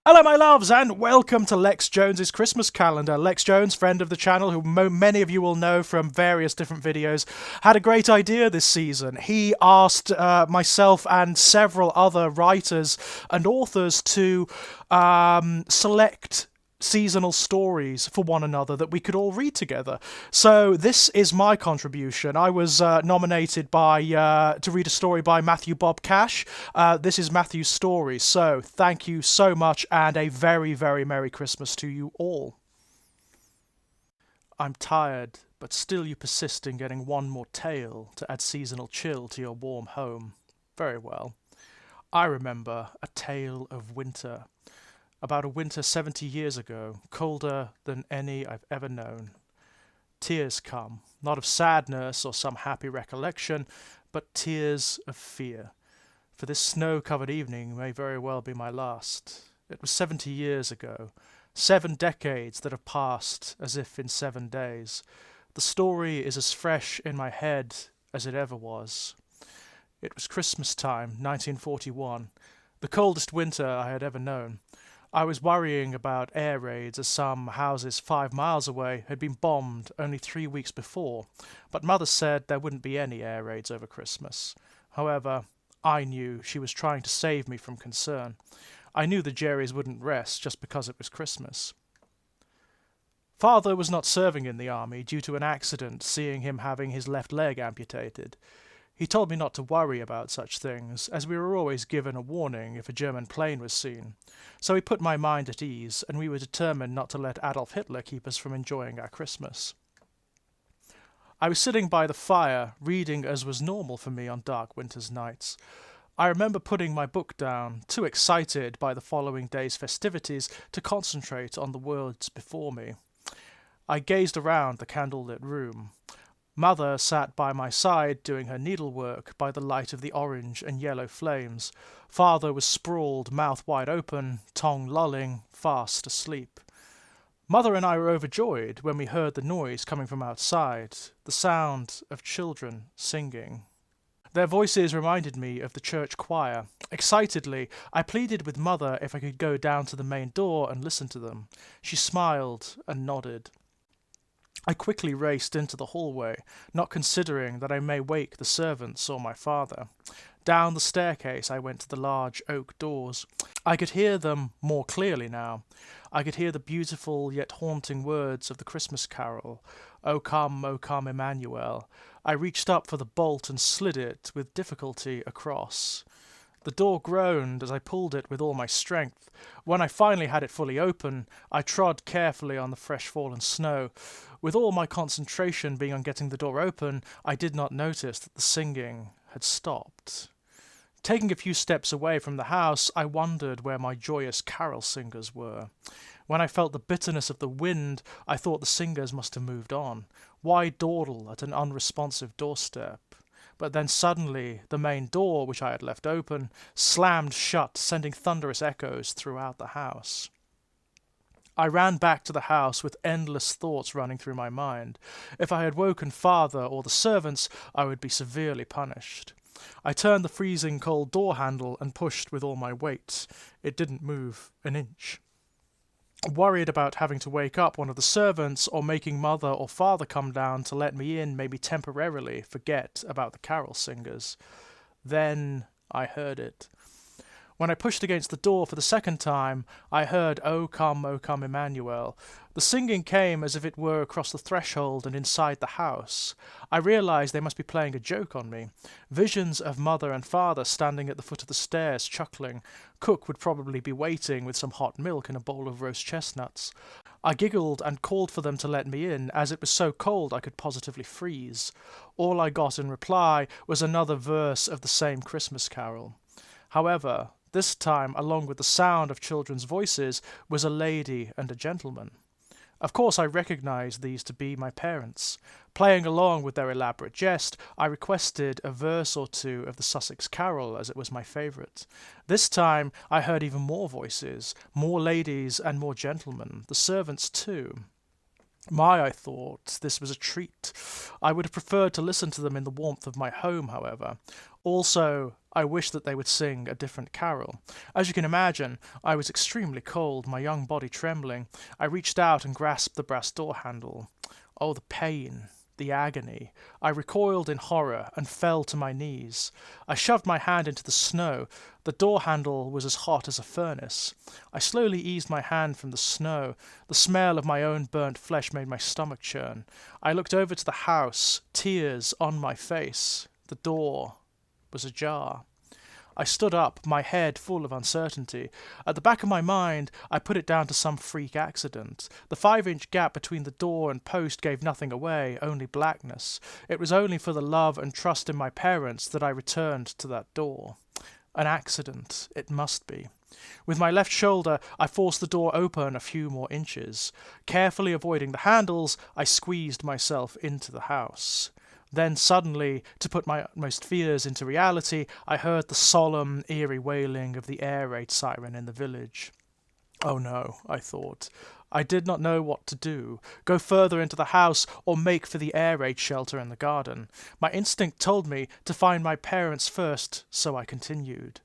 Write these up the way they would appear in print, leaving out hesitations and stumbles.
Hello, my loves, and welcome to Lex Jones's Christmas calendar. Lex Jones, friend of the channel, who many of you will know from various different videos, had a great idea this season. He asked myself and several other writers and authors to select seasonal stories for one another that we could all read together. So this is my contribution. I was nominated to read a story by Matthew Bob Cash. This is Matthew's story. So thank you so much, and a very, very Merry Christmas to you all. I'm tired, but still you persist in getting one more tale to add seasonal chill to your warm home. Very well. I remember a tale of winter. About a winter 70 years ago, colder than any I've ever known. Tears come, not of sadness or some happy recollection, but tears of fear. For this snow-covered evening may very well be my last. It was 70 years ago, 7 decades that have passed as if in 7 days. The story is as fresh in my head as it ever was. It was Christmas time, 1941, the coldest winter I had ever known. I was worrying about air raids as some houses 5 miles away had been bombed only 3 weeks before, but Mother said there wouldn't be any air raids over Christmas. However, I knew she was trying to save me from concern. I knew the Jerrys wouldn't rest just because it was Christmas. Father was not serving in the army due to an accident, seeing him having his left leg amputated. He told me not to worry about such things, as we were always given a warning if a German plane was seen. So he put my mind at ease, and we were determined not to let Adolf Hitler keep us from enjoying our Christmas. I was sitting by the fire, reading as was normal for me on dark winter's nights. I remember putting my book down, too excited by the following day's festivities to concentrate on the words before me. I gazed around the candlelit room. Mother sat by my side doing her needlework by the light of the orange and yellow flames. Father was sprawled, mouth wide open, tongue lolling, fast asleep. Mother and I were overjoyed when we heard the noise coming from outside, the sound of children singing. Their voices reminded me of the church choir. Excitedly, I pleaded with Mother if I could go down to the main door and listen to them. She smiled and nodded. I quickly raced into the hallway, not considering that I may wake the servants or my father. Down the staircase I went to the large oak doors. I could hear them more clearly now. I could hear the beautiful yet haunting words of the Christmas carol, O come, Emmanuel. I reached up for the bolt and slid it with difficulty across. The door groaned as I pulled it with all my strength. When I finally had it fully open, I trod carefully on the fresh fallen snow. With all my concentration being on getting the door open, I did not notice that the singing had stopped. Taking a few steps away from the house, I wondered where my joyous carol singers were. When I felt the bitterness of the wind, I thought the singers must have moved on. Why dawdle at an unresponsive doorstep? But then suddenly the main door, which I had left open, slammed shut, sending thunderous echoes throughout the house. I ran back to the house with endless thoughts running through my mind. If I had woken Father or the servants, I would be severely punished. I turned the freezing cold door handle and pushed with all my weight. It didn't move an inch. Worried about having to wake up one of the servants or making Mother or Father come down to let me in, maybe temporarily forget about the carol singers. Then I heard it. When I pushed against the door for the second time, I heard O come, Emmanuel. The singing came as if it were across the threshold and inside the house. I realized they must be playing a joke on me. Visions of Mother and Father standing at the foot of the stairs, chuckling. Cook would probably be waiting with some hot milk and a bowl of roast chestnuts. I giggled and called for them to let me in, as it was so cold I could positively freeze. All I got in reply was another verse of the same Christmas carol. However, this time, along with the sound of children's voices, was a lady and a gentleman. Of course I recognized these to be my parents. Playing along with their elaborate jest, I requested a verse or two of the Sussex Carol, as it was my favourite. This time I heard even more voices, more ladies and more gentlemen, the servants too. My, I thought, this was a treat. I would have preferred to listen to them in the warmth of my home, however. Also, I wished that they would sing a different carol. As you can imagine, I was extremely cold, my young body trembling. I reached out and grasped the brass door handle. Oh, the pain, the agony. I recoiled in horror and fell to my knees. I shoved my hand into the snow. The door handle was as hot as a furnace. I slowly eased my hand from the snow. The smell of my own burnt flesh made my stomach churn. I looked over to the house, tears on my face. The door was ajar. I stood up, my head full of uncertainty. At the back of my mind, I put it down to some freak accident. The 5-inch gap between the door and post gave nothing away, only blackness. It was only for the love and trust in my parents that I returned to that door. An accident, it must be. With my left shoulder, I forced the door open a few more inches. Carefully avoiding the handles, I squeezed myself into the house. Then suddenly, to put my utmost fears into reality, I heard the solemn, eerie wailing of the air raid siren in the village. Oh no, I thought. I did not know what to do, go further into the house or make for the air raid shelter in the garden. My instinct told me to find my parents first, so I continued.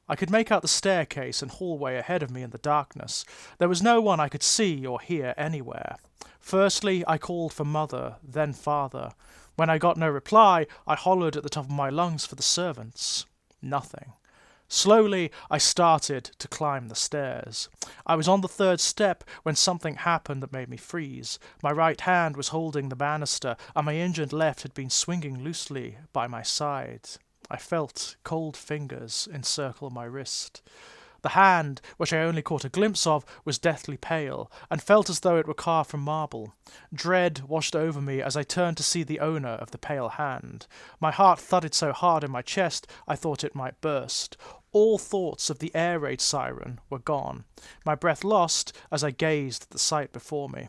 I could make out the staircase and hallway ahead of me in the darkness. There was no one I could see or hear anywhere. Firstly, I called for mother, then father. When I got no reply, I hollered at the top of my lungs for the servants. Nothing. Slowly, I started to climb the stairs. I was on the 3rd step when something happened that made me freeze. My right hand was holding the banister, and my injured left had been swinging loosely by my side. I felt cold fingers encircle my wrist. The hand, which I only caught a glimpse of, was deathly pale, and felt as though it were carved from marble. Dread washed over me as I turned to see the owner of the pale hand. My heart thudded so hard in my chest I thought it might burst. All thoughts of the air raid siren were gone. My breath lost as I gazed at the sight before me.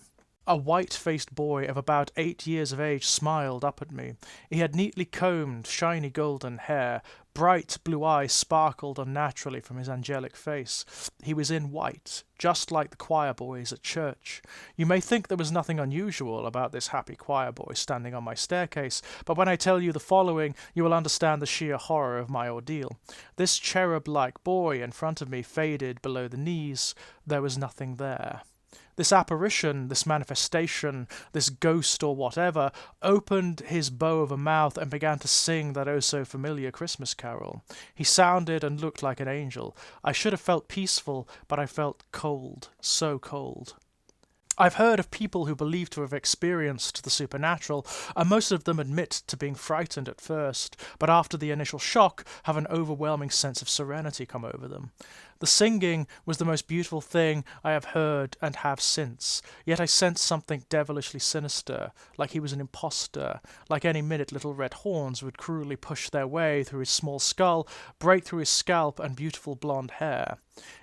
A white-faced boy of about 8 years of age smiled up at me. He had neatly combed, shiny golden hair. Bright blue eyes sparkled unnaturally from his angelic face. He was in white, just like the choir boys at church. You may think there was nothing unusual about this happy choir boy standing on my staircase, but when I tell you the following, you will understand the sheer horror of my ordeal. This cherub-like boy in front of me faded below the knees. There was nothing there. This apparition, this manifestation, this ghost or whatever, opened his bow of a mouth and began to sing that oh-so-familiar Christmas carol. He sounded and looked like an angel. I should have felt peaceful, but I felt cold, so cold. I've heard of people who believe to have experienced the supernatural, and most of them admit to being frightened at first, but after the initial shock have an overwhelming sense of serenity come over them. The singing was the most beautiful thing I have heard and have since, yet I sensed something devilishly sinister, like he was an impostor, like any minute little red horns would cruelly push their way through his small skull, break through his scalp and beautiful blonde hair.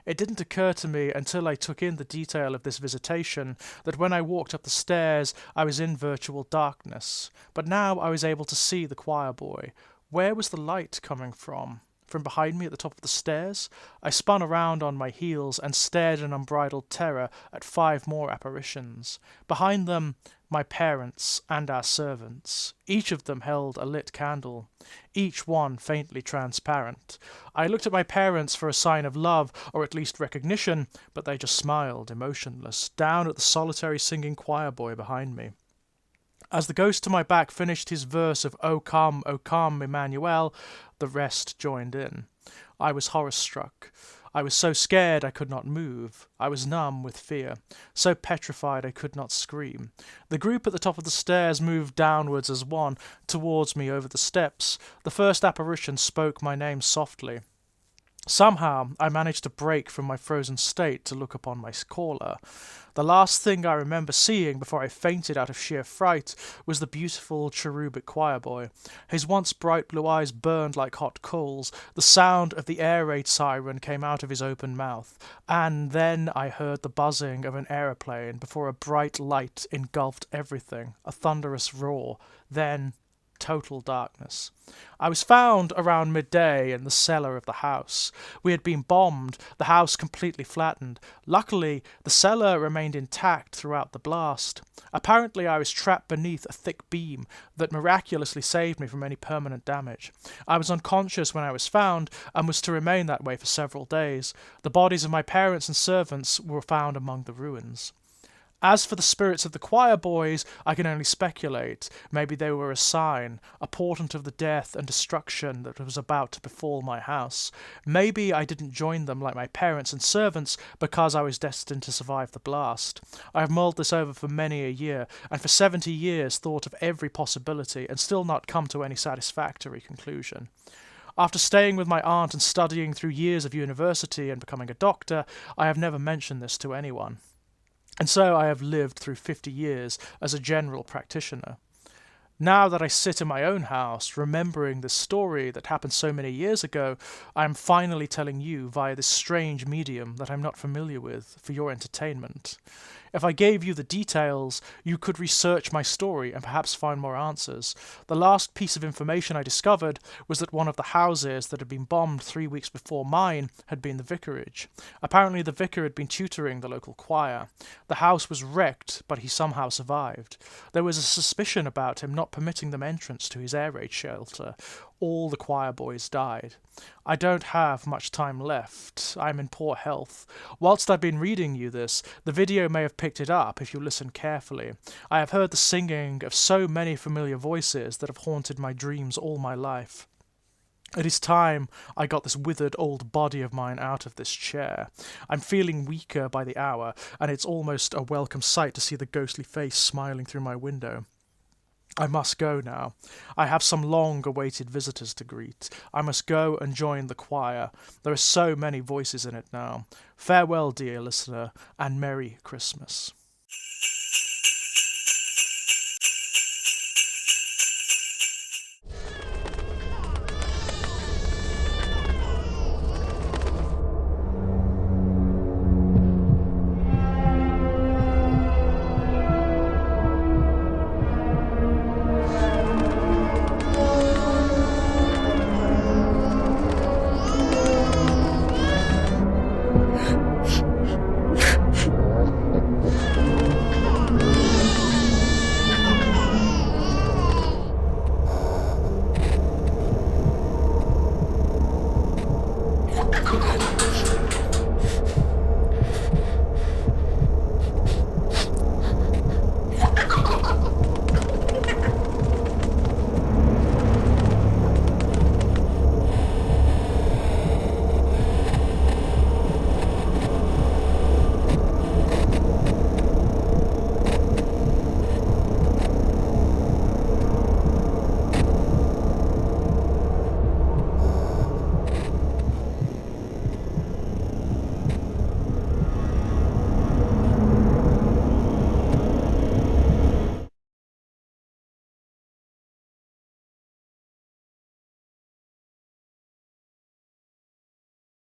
It didn't occur to me until I took in the detail of this visitation that when I walked up the stairs I was in virtual darkness, but now I was able to see the choir boy. Where was the light coming from? From behind me at the top of the stairs? I spun around on my heels and stared in unbridled terror at 5 more apparitions. Behind them, my parents and our servants. Each of them held a lit candle, each one faintly transparent. I looked at my parents for a sign of love, or at least recognition, but they just smiled, emotionless, down at the solitary singing choir boy behind me. As the ghost to my back finished his verse of O come, Emmanuel, the rest joined in. I was horror-struck. I was so scared I could not move. I was numb with fear, so petrified I could not scream. The group at the top of the stairs moved downwards as one, towards me over the steps. The first apparition spoke my name softly. Somehow I managed to break from my frozen state to look upon my caller. The last thing I remember seeing before I fainted out of sheer fright was the beautiful cherubic choir boy. His once bright blue eyes burned like hot coals. The sound of the air raid siren came out of his open mouth, and then I heard the buzzing of an aeroplane before a bright light engulfed everything, a thunderous roar. Then total darkness. I was found around midday in the cellar of the house. We had been bombed, the house completely flattened. Luckily, the cellar remained intact throughout the blast. Apparently, I was trapped beneath a thick beam that miraculously saved me from any permanent damage. I was unconscious when I was found and was to remain that way for several days. The bodies of my parents and servants were found among the ruins. As for the spirits of the choir boys, I can only speculate. Maybe they were a sign, a portent of the death and destruction that was about to befall my house. Maybe I didn't join them like my parents and servants because I was destined to survive the blast. I have mulled this over for many a year, and for 70 years thought of every possibility, and still not come to any satisfactory conclusion. After staying with my aunt and studying through years of university and becoming a doctor, I have never mentioned this to anyone. And so I have lived through 50 years as a general practitioner. Now that I sit in my own house, remembering this story that happened so many years ago, I am finally telling you via this strange medium that I'm not familiar with for your entertainment. If I gave you the details, you could research my story and perhaps find more answers. The last piece of information I discovered was that one of the houses that had been bombed 3 weeks before mine had been the vicarage. Apparently the vicar had been tutoring the local choir. The house was wrecked, but he somehow survived. There was a suspicion about him not permitting them entrance to his air raid shelter. All the choir boys died. I don't have much time left. I'm in poor health. Whilst I've been reading you this, the video may have picked it up if you listen carefully. I have heard the singing of so many familiar voices that have haunted my dreams all my life. It is time I got this withered old body of mine out of this chair. I'm feeling weaker by the hour, and it's almost a welcome sight to see the ghostly face smiling through my window. I must go now. I have some long-awaited visitors to greet. I must go and join the choir. There are so many voices in it now. Farewell, dear listener, and Merry Christmas.